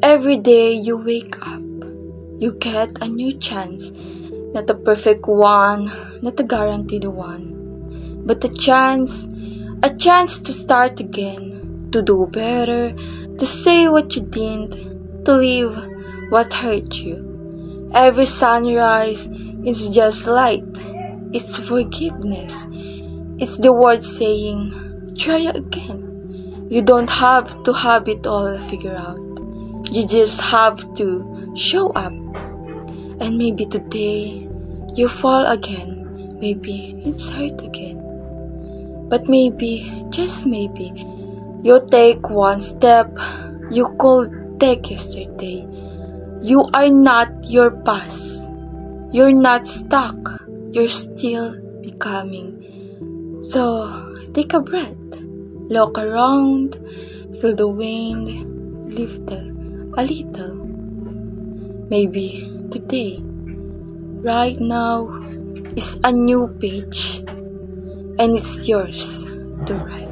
Every day you wake up, you get a new chance. Not a perfect one, not a guaranteed one, but a chance to start again, to do better, to say what you didn't, to leave what hurt you. Every sunrise is just light. It's forgiveness. It's the word saying, try again. You don't have to have it all figured out. You just have to show up. And maybe today, you fall again. Maybe it's hurt again. But maybe, just maybe, you'll take one step you could take yesterday. You are not your past. You're not stuck. You're still becoming. So, take a breath. Look around. Feel the wind. Lift a little. Maybe today, right now, is a new page. And it's yours to write.